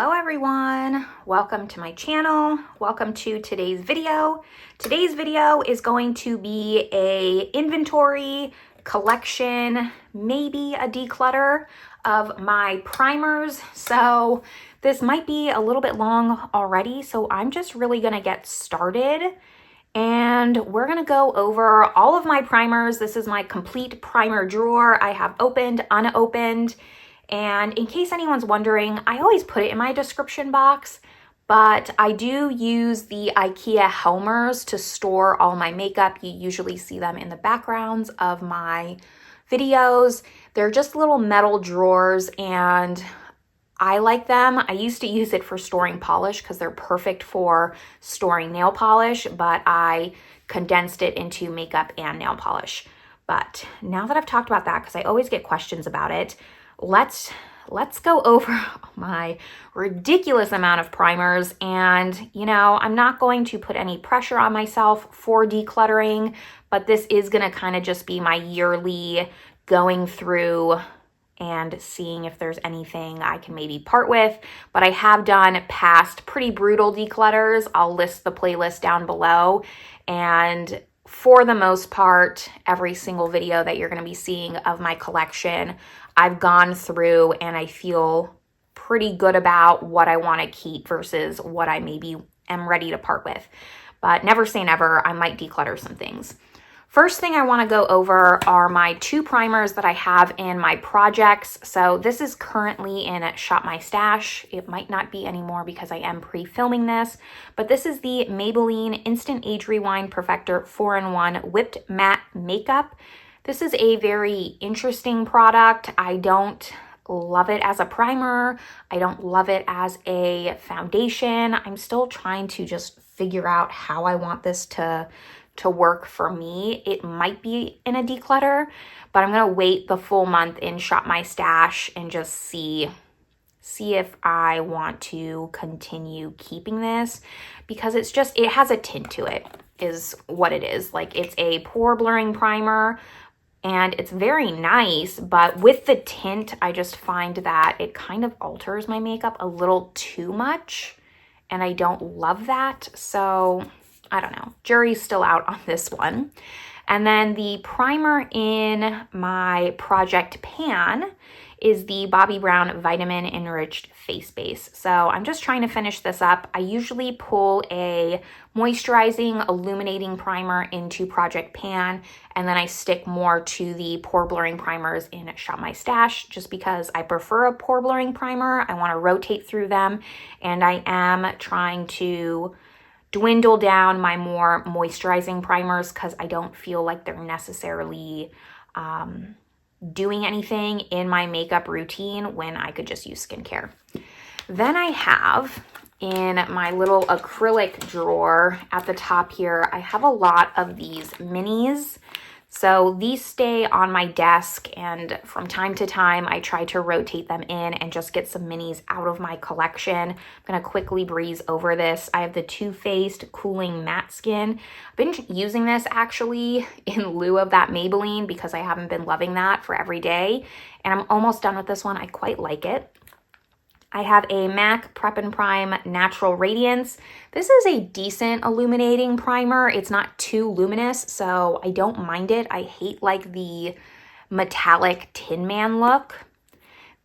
Hello everyone, welcome to my channel. Welcome to today's video. Today's video is going to be a inventory, collection, maybe a declutter of my primers. So this might be a little bit long already, so I'm just really gonna get started and we're gonna go over all of my primers. This is my complete primer drawer. I have opened, unopened. And in case anyone's wondering, I always put it in my description box, but I do use the Ikea Helmers to store all my makeup. You usually see them in the backgrounds of my videos. They're just little metal drawers and I like them. I used to use it for storing polish because they're perfect for storing nail polish, but I condensed it into makeup and nail polish. But now that I've talked about that, because I always get questions about it, let's go over my ridiculous amount of primers. And you know, I'm not going to put any pressure on myself for decluttering, but this is going to kind of just be my yearly going through and seeing if there's anything I can maybe part with. But I have done past pretty brutal declutters. I'll list the playlist down below, and for the most part, every single video that you're going to be seeing of my collection, I've gone through and I feel pretty good about what I want to keep versus what I maybe am ready to part with. But never say never, I might declutter some things. First thing I want to go over are my two primers that I have in my projects. So this is currently in Shop My Stash. It might not be anymore because I am pre-filming this, but this is the Maybelline Instant Age Rewind Perfecto 4-in-1 Whipped Matte Makeup. This is a very interesting product. I don't love it as a primer. I don't love it as a foundation. I'm still trying to just figure out how I want this to work for me. It might be in a declutter, but I'm gonna wait the full month in Shop My Stash and just see if I want to continue keeping this, because it has a tint to it is what it is. Like, it's a pore blurring primer and it's very nice, but with the tint, I just find that it kind of alters my makeup a little too much and I don't love that. So I don't know, jury's still out on this one. And then the primer in my project pan is the Bobbi Brown Vitamin Enriched Face Base. So I'm just trying to finish this up. I usually pull a moisturizing, illuminating primer into project pan, and then I stick more to the pore blurring primers in Shop My Stash, just because I prefer a pore blurring primer. I want to rotate through them, and I am trying to dwindle down my more moisturizing primers because I don't feel like they're necessarily doing anything in my makeup routine when I could just use skincare. Then I have in my little acrylic drawer at the top here, I have a lot of these minis. So these stay on my desk, and from time to time I try to rotate them in and just get some minis out of my collection. I'm gonna quickly breeze over this. I have the Too Faced Cooling Matte Skin. I've been using this actually in lieu of that Maybelline because I haven't been loving that for every day, and I'm almost done with this one. I quite like it. I have a MAC Prep and Prime Natural Radiance. This is a decent illuminating primer. It's not too luminous, so I don't mind it. I hate like the metallic Tin Man look.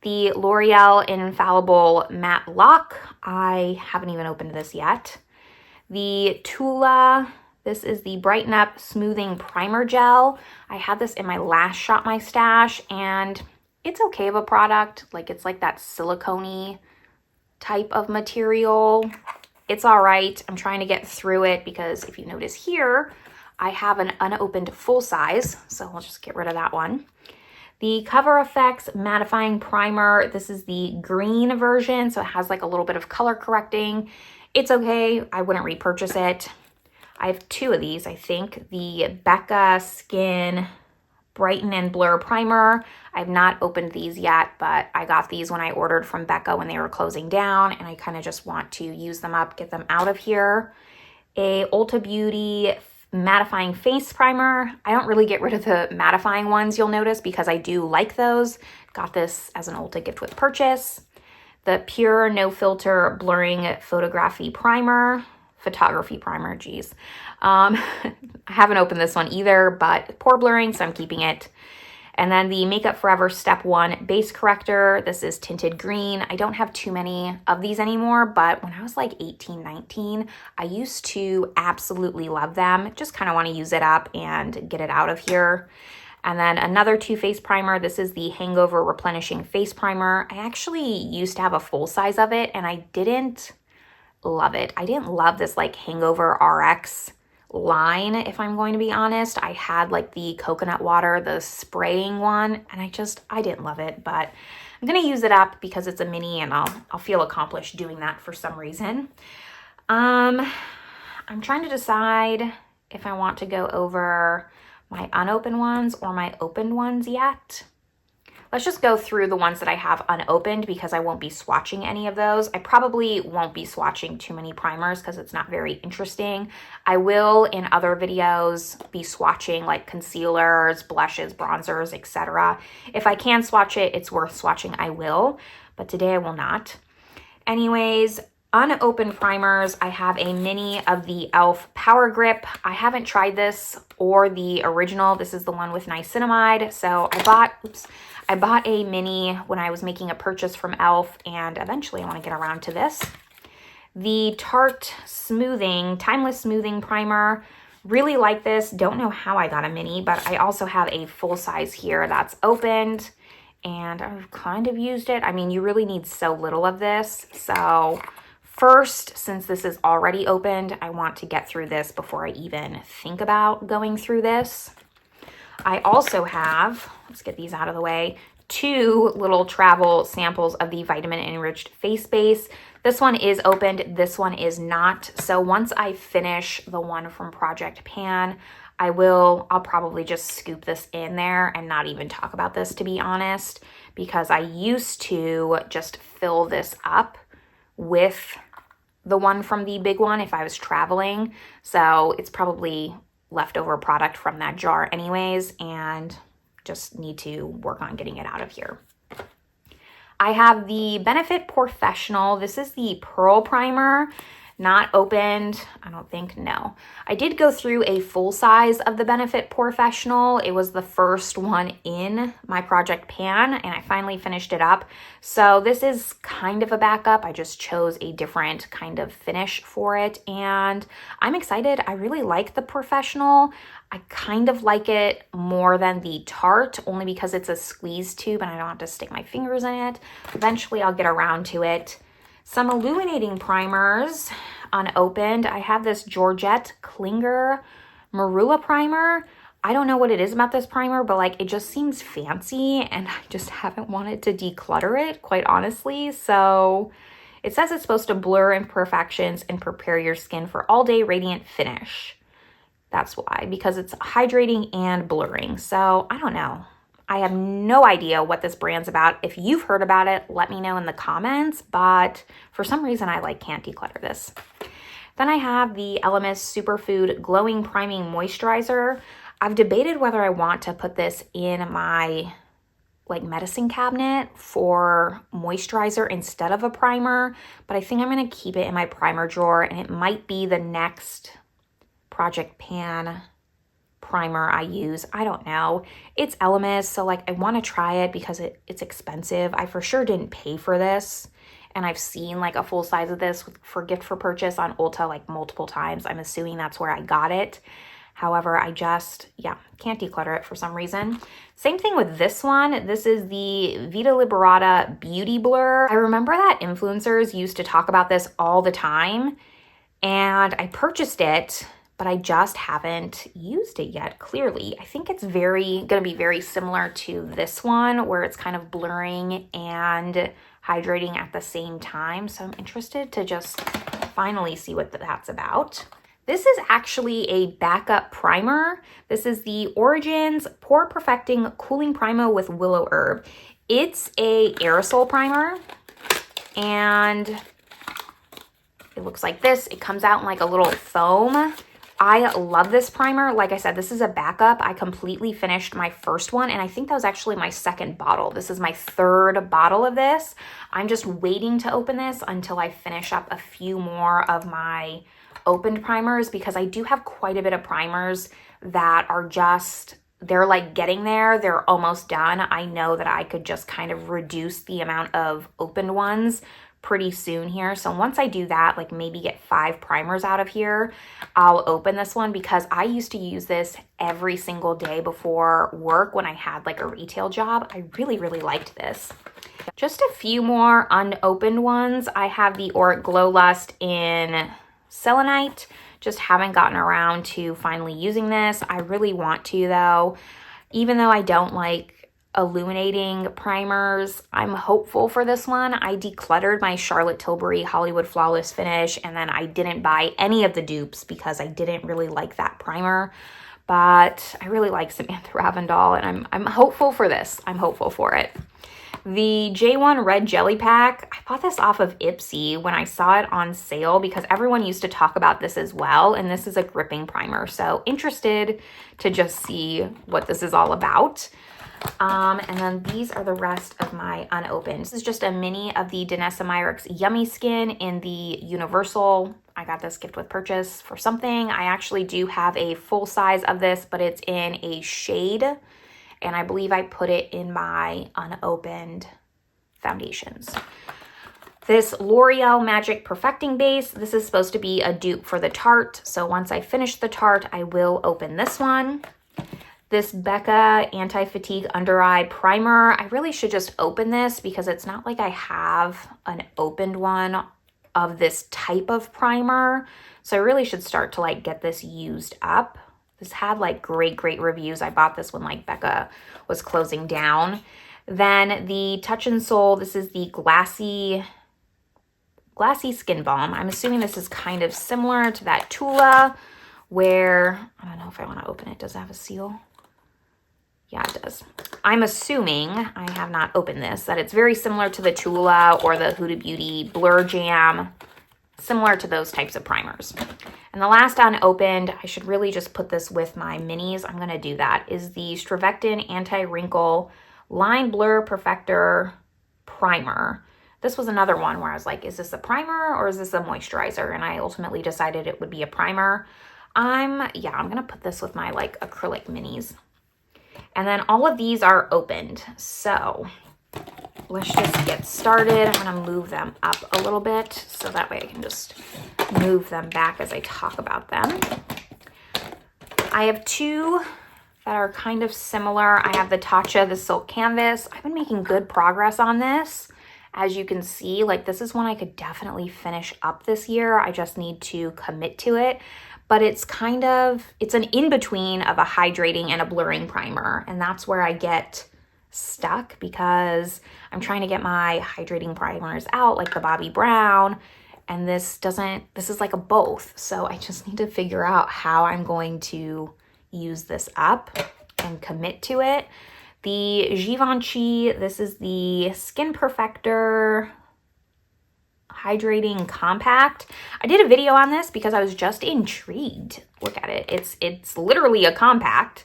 The L'Oreal Infallible Matte Lock. I haven't even opened this yet. The Tula, this is the Brighten Up Smoothing Primer Gel. I had this in my last Shop My Stash, and it's okay of a product. Like, it's like that silicone-y type of material. It's all right. I'm trying to get through it because if you notice here, I have an unopened full size, so we'll just get rid of that one. The Cover FX Mattifying Primer. This is the green version, so it has like a little bit of color correcting. It's okay. I wouldn't repurchase it. I have two of these, I think. The Becca Skin Brighten and Blur Primer. I've not opened these yet, but I got these when I ordered from Becca when they were closing down, and I kind of just want to use them up, get them out of here. A Ulta Beauty Mattifying Face Primer. I don't really get rid of the mattifying ones, you'll notice, because I do like those. Got this as an Ulta gift with purchase. the Pure No Filter Blurring Photography Primer. Photography primer, geez. I haven't opened this one either, but pore blurring, so I'm keeping it. And then the Makeup Forever Step 1 Base Corrector. This is tinted green. I don't have too many of these anymore, but when I was like 18, 19, I used to absolutely love them. Just kind of want to use it up and get it out of here. And then another Too Faced primer. This is the Hangover Replenishing Face Primer. I actually used to have a full size of it, and I didn't love it. I didn't love this like Hangover RX line, if I'm going to be honest. I had like the coconut water, the spraying one, and I didn't love it, but I'm gonna use it up because it's a mini and I'll feel accomplished doing that for some reason. I'm trying to decide if I want to go over my unopened ones or my opened ones yet. Let's just go through the ones that I have unopened because I won't be swatching any of those. I probably won't be swatching too many primers because it's not very interesting. I will, in other videos, be swatching like concealers, blushes, bronzers, etc. If I can swatch it, it's worth swatching, I will. But today I will not. Anyways, unopened primers, I have a mini of the e.l.f. Power Grip. I haven't tried this or the original. This is the one with niacinamide. So I bought a mini when I was making a purchase from e.l.f. and eventually I want to get around to this. The Tarte Timeless Smoothing Primer. Really like this. Don't know how I got a mini, but I also have a full size here that's opened and I've kind of used it. I mean, you really need so little of this. So first, since this is already opened, I want to get through this before I even think about going through this. I also have, let's get these out of the way, 2 little travel samples of the Vitamin Enriched Face Base. This one is opened, this one is not. So once I finish the one from Project Pan, I'll probably just scoop this in there and not even talk about this, to be honest, because I used to just fill this up with the one from the big one if I was traveling. So it's probably leftover product from that jar anyways, and just need to work on getting it out of here. I have the Benefit Professional. This is the Pearl Primer. Not opened, I don't think, no. I did go through a full size of the Benefit Professional. It was the first one in my Project Pan, and I finally finished it up. So this is kind of a backup. I just chose a different kind of finish for it, and I'm excited. I really like the Professional. I kind of like it more than the Tarte, only because it's a squeeze tube and I don't have to stick my fingers in it. Eventually I'll get around to it. Some illuminating primers unopened. I have this Georgette Klinger Marula primer. I don't know what it is about this primer, but like it just seems fancy and I just haven't wanted to declutter it, quite honestly. So it says it's supposed to blur imperfections and prepare your skin for all-day radiant finish. That's why, because it's hydrating and blurring. So I don't know. I have no idea what this brand's about. If you've heard about it, let me know in the comments, but for some reason I can't declutter this. Then I have the Elemis Superfood Glowing Priming Moisturizer. I've debated whether I want to put this in my medicine cabinet for moisturizer instead of a primer, but I think I'm going to keep it in my primer drawer, and it might be the next Project Pan primer I use. I don't know. It's Elemis, so I want to try it because it's expensive. I for sure didn't pay for this, and I've seen a full size of this for gift for purchase on Ulta multiple times. I'm assuming that's where I got it. However, I just, can't declutter it for some reason. Same thing with this one. This is the Vita Liberata Beauty Blur. I remember that influencers used to talk about this all the time, and I purchased it, but I just haven't used it yet, clearly. I think it's going to be very similar to this one, where it's kind of blurring and hydrating at the same time. So I'm interested to just finally see what that's about. This is actually a backup primer. This is the Origins Pore Perfecting Cooling Primer with Willow Herb. It's a aerosol primer, and it looks like this. It comes out in a little foam. I love this primer. Like I said, this is a backup. I completely finished my first one, and I think that was actually my second bottle. This is my third bottle of this. I'm just waiting to open this until I finish up a few more of my opened primers, because I do have quite a bit of primers that are just, they're like getting there. They're almost done. I know that I could just kind of reduce the amount of opened ones pretty soon here. So once I do that, like maybe get 5 primers out of here, I'll open this one, because I used to use this every single day before work when I had like a retail job. I really, really liked this. Just a few more unopened ones. I have the Auric Glow Lust in Selenite. Just haven't gotten around to finally using this. I really want to though. Even though I don't like illuminating primers, I'm hopeful for this one. I decluttered my Charlotte Tilbury Hollywood Flawless Finish, and then I didn't buy any of the dupes because I didn't really like that primer. But I really like Samantha Ravindal, and I'm hopeful for this. I'm hopeful for it. The J1 Red Jelly Pack, I bought this off of Ipsy when I saw it on sale, because everyone used to talk about this as well, and this is a gripping primer. So interested to just see what this is all about. And then these are the rest of my unopened. This is just a mini of the Danessa Myricks Yummy Skin in the Universal. I got this gift with purchase for something. I actually do have a full size of this, but it's in a shade, and I believe I put it in my unopened foundations. This L'Oreal Magic Perfecting Base, this is supposed to be a dupe for the Tarte. So once I finish the Tarte, I will open this one. This Becca Anti-Fatigue Under Eye Primer, I really should just open this, because it's not like I have an opened one of this type of primer. So I really should start to like get this used up. This had like great reviews. I bought this when like Becca was closing down. Then the Touch in Soul, this is the Glassy Skin Balm. I'm assuming this is kind of similar to that Tula, where, I don't know if I want to open it. Does it have a seal? Yeah, it does. I'm assuming, I have not opened this, that it's very similar to the Tula or the Huda Beauty Blur Jam, similar to those types of primers. And the last unopened, I should really just put this with my minis. I'm going to do that, is the Strivectin Anti-Wrinkle Line Blur Perfector Primer. This was another one where I was like, is this a primer or is this a moisturizer? And I ultimately decided it would be a primer. I'm going to put this with my like acrylic minis. And then all of these are opened. So let's just get started. I'm going to move them up a little bit so that way I can just move them back as I talk about them. I have 2 that are kind of similar. I have the Tatcha, the Silk Canvas. I've been making good progress on this. As you can see, like this is one I could definitely finish up this year. I just need to commit to it. But it's kind of, it's an in-between of a hydrating and a blurring primer. And that's where I get stuck, because I'm trying to get my hydrating primers out, like the Bobbi Brown. And this is like a both. So I just need to figure out how I'm going to use this up and commit to it. The Givenchy, this is the Skin Perfector Hydrating Compact. I did a video on this because I was just intrigued. Look at it. It's literally a compact,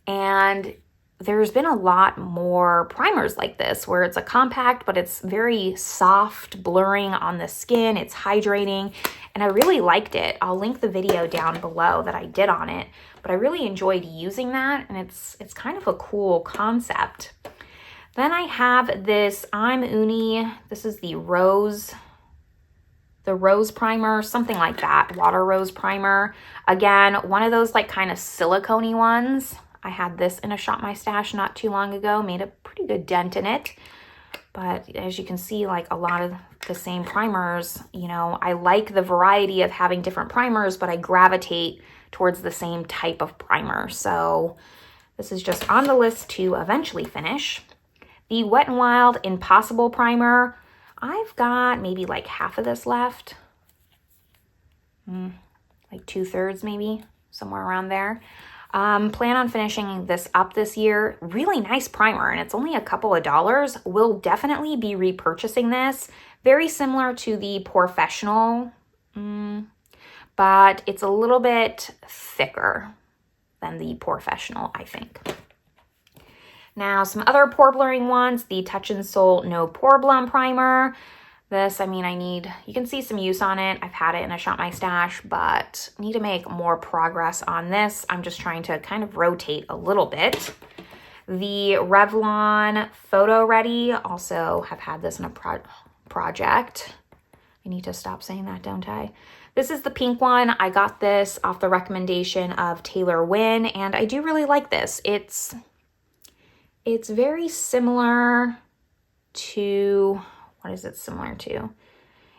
and there's been a lot more primers like this where it's a compact, but it's very soft, blurring on the skin. It's hydrating, and I really liked it. I'll link the video down below that I did on it, but I really enjoyed using that, and it's kind of a cool concept. Then I have this I'm Uni. This is the Rose primer, something like that, water rose primer. Again, one of those like kind of silicone-y ones. I had this in a Shop My Stash not too long ago, made a pretty good dent in it. But as you can see, like a lot of the same primers, you know, I like the variety of having different primers, but I gravitate towards the same type of primer. So this is just on the list to eventually finish. The Wet n Wild Impossible Primer. I've got maybe like half of this left. Like 2/3 maybe, somewhere around there. Plan on finishing this up this year. Really nice primer, and it's only a couple of dollars. Will definitely be repurchasing this. Very similar to the Professional, but it's a little bit thicker than the Professional, I think. Now, some other pore blurring ones, the Touch in Sol No Pore Blum Primer. This, I mean, you can see some use on it. I've had it and I shot my stash, but need to make more progress on this. I'm just trying to kind of rotate a little bit. The Revlon Photo Ready, also have had this in a project. I need to stop saying that, don't I? This is the pink one. I got this off the recommendation of Taylor Wynn, and I do really like this. It's very similar to... What is it similar to?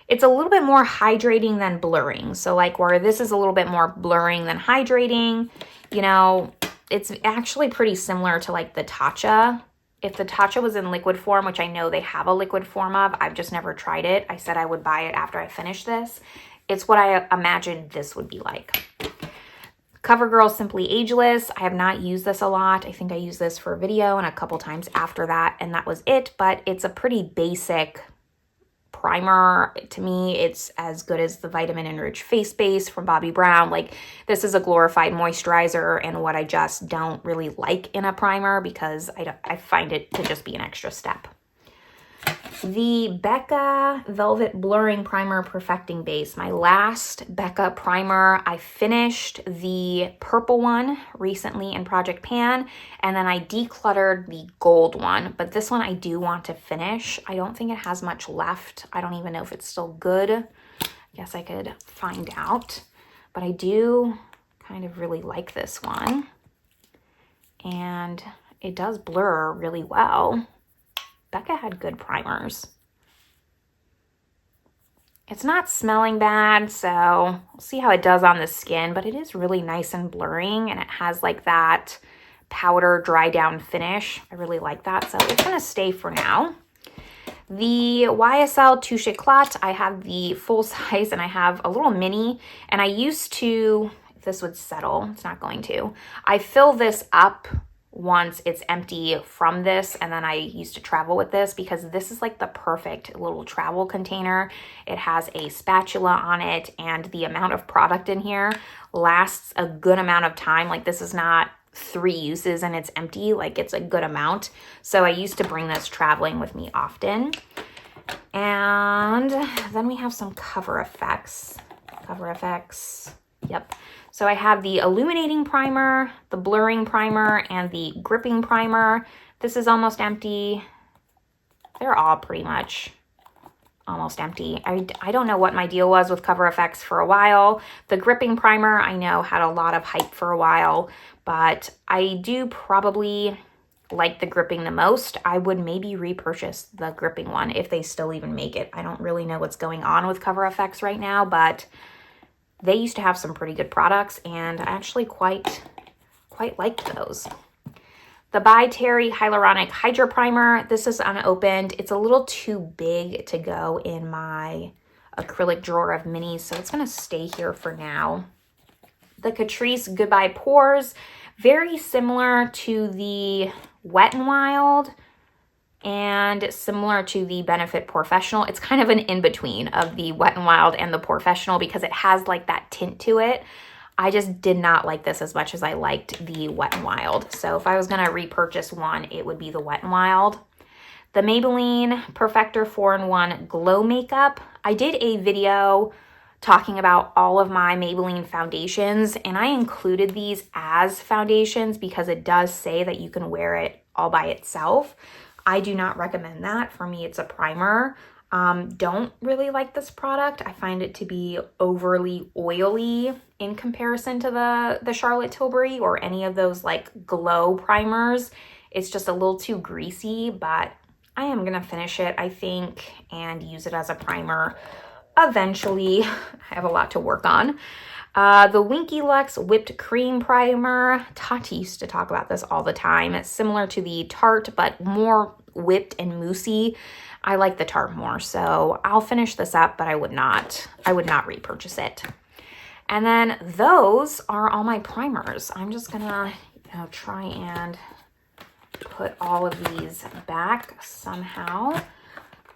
It's a little bit more hydrating than blurring. So like where this is a little bit more blurring than hydrating, you know, it's actually pretty similar to like the Tatcha. If the Tatcha was in liquid form, which I know they have a liquid form of, I've just never tried it. I said I would buy it after I finish this. It's what I imagined this would be like. CoverGirl Simply Ageless. I have not used this a lot. I think I used this for a video and a couple times after that, and that was it. But it's a pretty basic primer. To me, it's as good as the Vitamin Enriched Face Base from Bobbi Brown. Like, this is a glorified moisturizer, and what I just don't really like in a primer, because I find it to just be an extra step. The Becca Velvet Blurring Primer Perfecting Base. My last Becca primer, I finished the purple one recently in Project Pan, and then I decluttered the gold one. But this one I do want to finish. I don't think it has much left. I don't even know if it's still good. I guess I could find out. But I do kind of really like this one. And it does blur really well. Becca had good primers. It's not smelling bad, so we'll see how it does on the skin, but it is really nice and blurring, and it has like that powder dry down finish. I really like that, so it's gonna stay for now. The YSL Touche Éclat, I have the full size and I have a little mini, and I used to, if this would settle, it's not going to, I fill this up once it's empty from this, and then I used to travel with this because this is like the perfect little travel container. It has a spatula on it, and the amount of product in here lasts a good amount of time. Like, this is not 3 uses and it's empty, like it's a good amount. So I used to bring this traveling with me often. And then we have some Cover Effects. Yep. So I have the illuminating primer, the blurring primer, and the gripping primer. This is almost empty. They're all pretty much almost empty. I don't know what my deal was with Cover Effects for a while. The gripping primer, I know, had a lot of hype for a while, but I do probably like the gripping the most. I would maybe repurchase the gripping one if they still even make it. I don't really know what's going on with Cover Effects right now, but they used to have some pretty good products, and I actually quite liked those. The By Terry Hyaluronic Hydra Primer. This is unopened. It's a little too big to go in my acrylic drawer of minis, so it's going to stay here for now. The Catrice Goodbye Pores. Very similar to the Wet n Wild and similar to the Benefit Professional. It's kind of an in-between of the Wet n Wild and the Professional because it has like that tint to it. I just did not like this as much as I liked the Wet n Wild. So if I was going to repurchase one, it would be the Wet n Wild. The Maybelline Perfector 4-in-1 Glow Makeup. I did a video talking about all of my Maybelline foundations, and I included these as foundations because it does say that you can wear it all by itself. I do not recommend that. For me, it's a primer. Don't really like this product. I find it to be overly oily in comparison to the Charlotte Tilbury or any of those like glow primers. It's just a little too greasy, but I am gonna finish it, I think, and use it as a primer eventually. I have a lot to work on. The Winky Lux Whipped Cream Primer. Tati used to talk about this all the time. It's similar to the Tarte, but more whipped and moussey. I like the Tarte more, so I'll finish this up, but I would not repurchase it. And then those are all my primers. I'm just gonna, try and put all of these back somehow.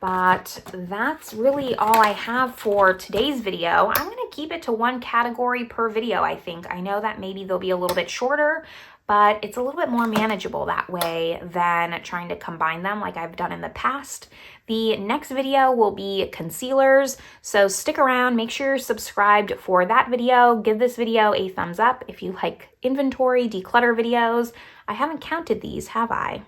But that's really all I have for today's video. I'm gonna keep it to one category per video, I think. I know that maybe they'll be a little bit shorter, but it's a little bit more manageable that way than trying to combine them like I've done in the past. The next video will be concealers, so stick around, make sure you're subscribed for that video. Give this video a thumbs up if you like inventory, declutter videos. I haven't counted these, have I?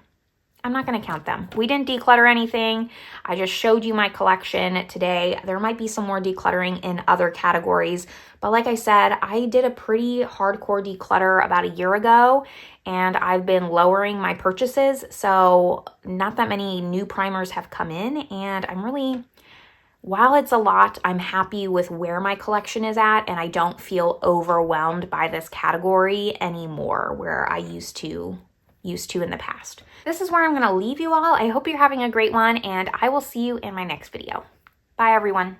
I'm not going to count them. We didn't declutter anything. I just showed you my collection today. There might be some more decluttering in other categories, but like I said, I did a pretty hardcore declutter about a year ago, and I've been lowering my purchases, so not that many new primers have come in, and I'm really, while it's a lot, I'm happy with where my collection is at, and I don't feel overwhelmed by this category anymore where I used to in the past. This is where I'm going to leave you all. I hope you're having a great one, and I will see you in my next video. Bye, everyone.